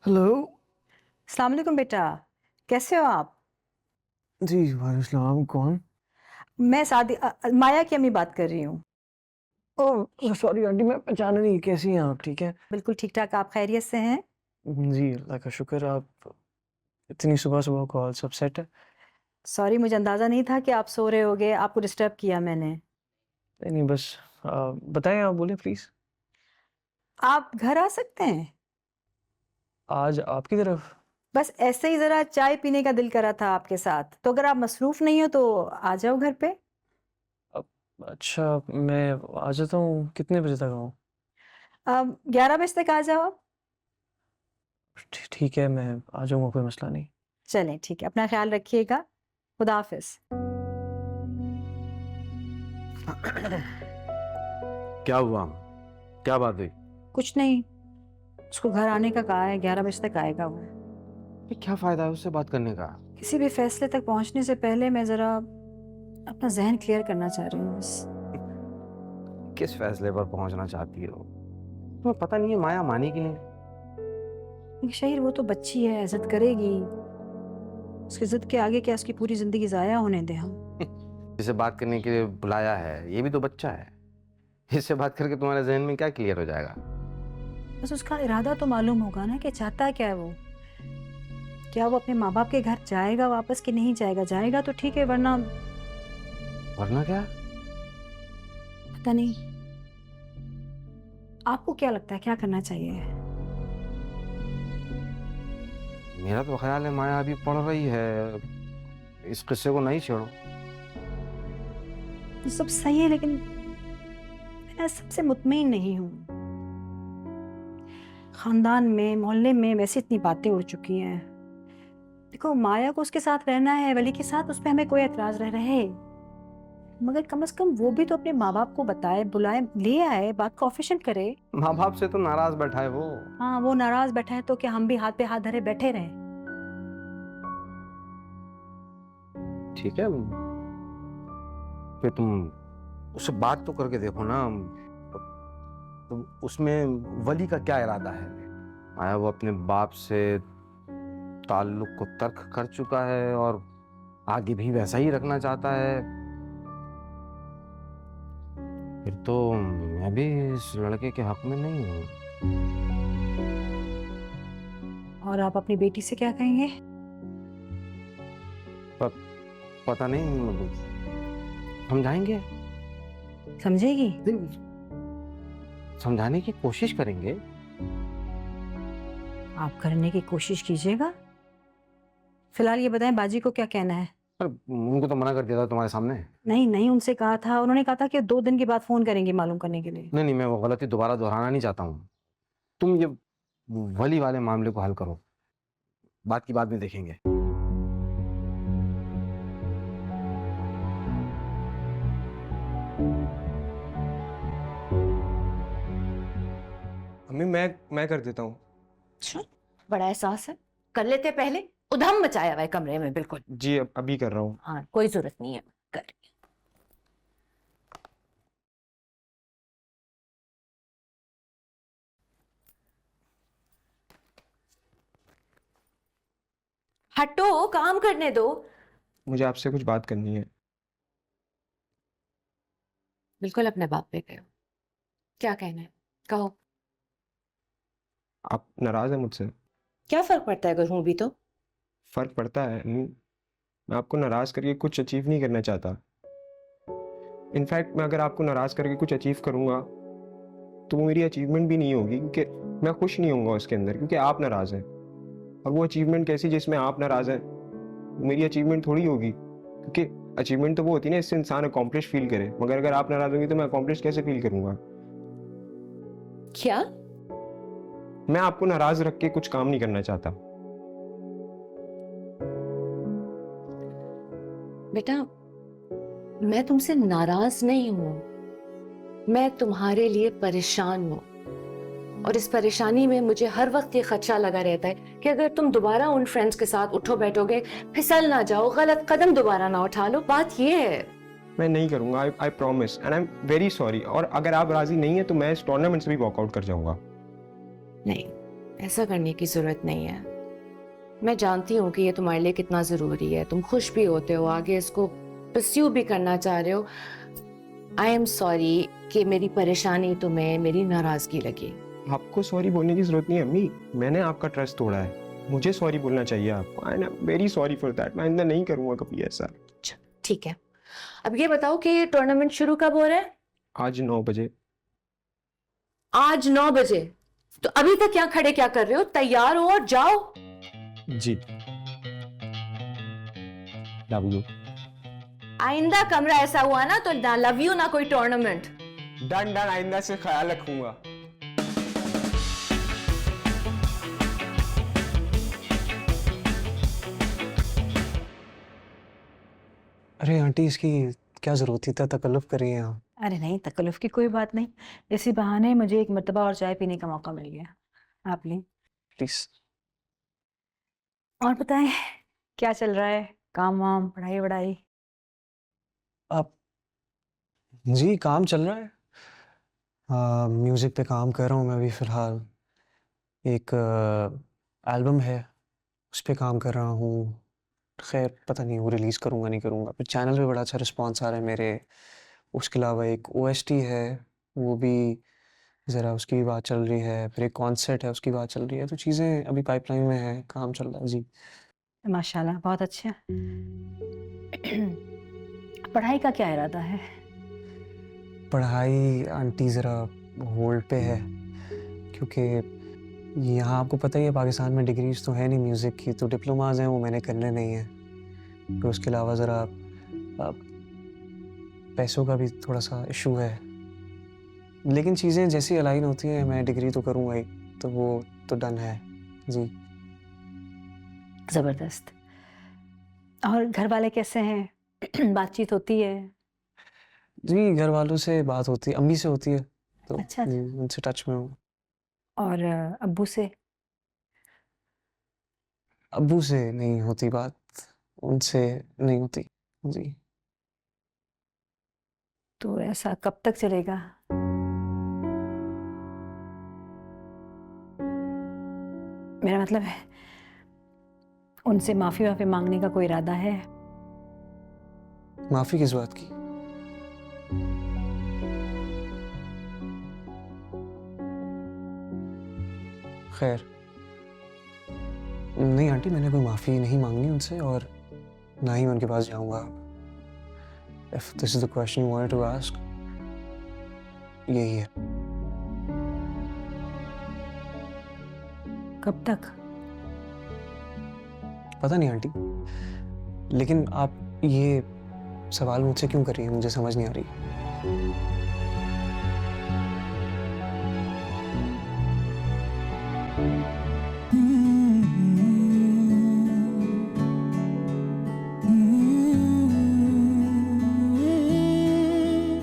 Hello. अस्सलाम वालेकुम बेटा। कैसे हो आप? जी वालेकुम सलाम। कौन? मैं माया की अम्मी बात कर रही हूँ। ओह सॉरी आंटी, मैं पहचाना नहीं। कैसी हैं आप? ठीक है? बिल्कुल ठीक ठाक, आप खैरियत से हैं? जी अल्लाह का शुक्र। आप इतनी सुबह सुबह कॉल, सब सेट है? सॉरी, मुझे अंदाज़ा नहीं था कि आप सो रहे होगे, आपको डिस्टर्ब किया मैंने। नहीं नहीं, बस बताएं, आप बोलें प्लीज़। आप घर आ सकते हैं? आज आपकी तरफ? बस ऐसे ही ज़रा चाय पीने का दिल करा था आपके साथ, तो अगर आप मसरूफ़ नहीं हो तो आ जाओ घर पे। अब अच्छा, मैं आ जाता हूँ। कितने बजे तक आऊँ? 11 बजे तक आ जाओ आप। ठीक है, मैं आ जाऊँगा, कोई मसला नहीं। चलें ठीक है, अपना ख्याल रखिएगा। खुदा हाफ़िज़। क्या हुआ? क्या बात हुई? कुछ नहीं, उसको घर आने का कहा है, 11 बजे तक आएगा वो। ये क्या फ़ायदा है उससे बात करने का? किसी भी फैसले तक पहुँचने से पहले मैं ज़रा अपना ज़हन क्लियर करना चाह रही हूँ बस। किस फ़ैसले पर पहुँचना चाहती हो? तुम्हें पता नहीं है माया मानेगी नहीं। शहीर वो तो बच्ची है, इज़्ज़त करेगी। उसकी ज़िद के आगे क्या उसकी पूरी ज़िंदगी ज़ाया होने दें हम? जिसे बात करने के लिए बुलाया है, ये भी तो बच्चा है। इससे बात करके तुम्हारे ज़हन में क्या क्लियर हो जाएगा? बस उसका इरादा तो मालूम होगा ना कि चाहता क्या है वो? क्या वो अपने माँ-बाप के घर जाएगा वापस कि नहीं जाएगा? जाएगा तो ठीक है, वरना वरना क्या? पता नहीं। आपको क्या लगता है क्या करना चाहिए? मेरा तो ख़्याल है माया अभी पढ़ रही है। इस किस्से को नहीं छेड़ो। तो सब सही है लेकिन मैं ना सबसे मुतमईन नहीं हूँ। खानदान में, मोहल्ले में वैसे इतनी बातें उड़ चुकी हैं। देखो माया को उसके साथ रहना है, वली के साथ, उसपे हमें कोई एतराज़ रहे। मगर कम से कम वो भी तो अपने माँ-बाप को बताए, बुलाए, ले आए, बात को ऑफिशियल करे। माँ-बाप से तो नाराज़ बैठा है वो। हाँ, वो नाराज़ बैठा है तो क्या हम भी हाथ पे हाथ धरे बैठे रहें? ठीक है, फिर तुम उससे बात तो करके देखो ना। तो उसमें वली का क्या इरादा है? माया वो अपने बाप से ताल्लुक को तर्क कर चुका है और आगे भी वैसा ही रखना चाहता है। फिर तो मैं भी इस लड़के के हक में नहीं हूँ। और आप अपनी बेटी से क्या कहेंगे? पर पता नहीं, समझाएंगे। समझेगी? समझाने की कोशिश करेंगे। आप करने की कोशिश कीजिएगा। फिलहाल ये बताएं बाजी को क्या कहना है? पर उनको तो मना कर दिया था तुम्हारे सामने। नहीं, नहीं उनसे कहा था, उन्होंने कहा था कि 2 दिन के बाद फ़ोन करेंगे मालूम करने के लिए। नहीं नहीं, मैं वो गलती दोबारा दोहराना नहीं चाहता हूँ। तुम ये वली वाले मामले को हल करो, बात की बाद में देखेंगे। अम्मी, मैं कर देता हूँ। अच्छा, बड़ा एहसास है। कर लेते पहले। उधम मचाया हुआ है कमरे में बिल्कुल। जी अभी कर रहा हूँ। हाँ, कोई जरूरत नहीं है। कर। हटो, काम करने दो। मुझे आपसे कुछ बात करनी है। बिल्कुल अपने बाप पे गए हो। क्या कहना है? कहो। आप नाराज़ हैं मुझसे? क्या फर्क पड़ता है अगर हूं भी तो? फ़र्क पड़ता है अम्मी। मैं आपको नाराज़ करके कुछ अचीव नहीं करना चाहता। इनफैक्ट मैं अगर आपको नाराज़ करके कुछ अचीव करूँगा तो वो मेरी अचीवमेंट भी नहीं होगी, क्योंकि मैं खुश नहीं होऊंगा उसके अंदर, क्योंकि आप नाराज़ हैं। और वो अचीवमेंट कैसी जिसमें आप नाराज़ हैं? वो मेरी अचीवमेंट थोड़ी होगी, क्योंकि अचीवमेंट तो वो होती है ना, इससे इंसान अकॉम्प्लिश फील करे। मगर अगर आप नाराज़ होंगी तो मैं अकॉम्प्लिश कैसे फील करूंगा? क्या? मैं आपको नाराज़ रख के कुछ काम नहीं करना चाहता। बेटा, मैं तुमसे नाराज नहीं हूं। मैं तुम्हारे लिए परेशान हूं। और इस परेशानी में मुझे हर वक्त ये खदशा लगा रहता है कि अगर तुम दोबारा उन फ्रेंड्स के साथ उठो बैठोगे, फिसल ना जाओ, गलत कदम दोबारा ना उठा लो। बात ये है। मैं नहीं करूंगा, I promise, and I am very sorry. और अगर आप राजी नहीं है तो मैं इस टूर्नामेंट से भी वॉकआउट कर जाऊंगा। नहीं, ऐसा करने की जरूरत नहीं है। मैं जानती हूँ कि ये तुम्हारे लिए कितना जरूरी है, तुम खुश भी होते हो, आगे इसको परस्यू भी करना चाह रहे हो। आई एम सॉरी कि मेरी परेशानी तुम्हें मेरी नाराजगी लगी। आपको सॉरी बोलने की जरूरत नहीं है अम्मी, मैंने आपका ट्रस्ट तोड़ा है, मुझे सॉरी बोलना चाहिए आपको। I am very sorry for that, मैं आइंदा नहीं करूँगा कभी ऐसा। ठीक है, अब ये बताओ कि ये टूर्नामेंट शुरू कब हो रहा है? आज 9 बजे। आज 9 बजे? तो अभी तक यहाँ खड़े क्या कर रहे हो? तैयार हो और जाओ। जी, लव यू। आइंदा कमरा ऐसा हुआ ना तो ना लव यू ना कोई टूर्नामेंट। डन डन, आइंदा से ख्याल रखूंगा। अरे आंटी, इसकी क्या ज़रूरत थी? इतना तकल्लुफ़ कर रही हैं आप। अरे नहीं, तकल्लुफ़ की कोई बात नहीं। इसी बहाने मुझे एक मर्तबा और चाय पीने का मौका मिल गया। आप लें। प्लीज़। और बताएं, क्या चल रहा है? काम वाम, पढ़ाई वढ़ाई? आप जी, काम चल रहा है। म्यूज़िक पे काम कर रहा हूँ मैं अभी फ़िलहाल। एक एल्बम है, उस पे काम कर रहा हूँ। ख़ैर पता नहीं वो रिलीज़ करूँगा नहीं करूँगा। फिर चैनल पे बड़ा अच्छा रिस्पॉन्स आ रहा है मेरे। उसके अलावा एक ओएसटी है, वो भी ज़रा उसकी भी बात चल रही है। फिर एक कॉन्सर्ट है, उसकी बात चल रही है। तो चीज़ें अभी पाइपलाइन में हैं, काम चल रहा है। जी। माशाल्लाह, बहुत अच्छा। पढ़ाई का क्या इरादा है? पढ़ाई आंटी ज़रा होल्ड पे है, क्योंकि यहाँ आपको पता ही है पाकिस्तान में डिग्रीज तो है नहीं म्यूज़िक की, तो डिप्लोमास हैं वो मैंने करने नहीं हैं। फिर उसके अलावा ज़रा पैसों का भी थोड़ा सा इशू है। लेकिन चीज़ें जैसी अलाइन होती हैं मैं डिग्री तो करूँगा ही, तो वो तो डन है। जी। ज़बरदस्त। और घर वाले कैसे हैं? बातचीत होती है? जी, घर वालों से बात होती है, अम्मी से होती है, तो अच्छा। उनसे टच में हूँ। और अब्बू से? अब्बू से नहीं होती बात, उनसे नहीं होती। जी। तो ऐसा कब तक चलेगा? मेरा मतलब है, उनसे माफ़ी वाफ़ी मांगने का कोई इरादा है? माफ़ी किस बात की? खैर नहीं आंटी, मैंने कोई माफ़ी नहीं मांगनी उनसे और ना ही मैं उनके पास जाऊँगा। If this is the question you wanted to ask, यही है। कब तक? पता नहीं आंटी, लेकिन आप ये सवाल मुझसे क्यों कर रही हैं? मुझे समझ नहीं आ रही।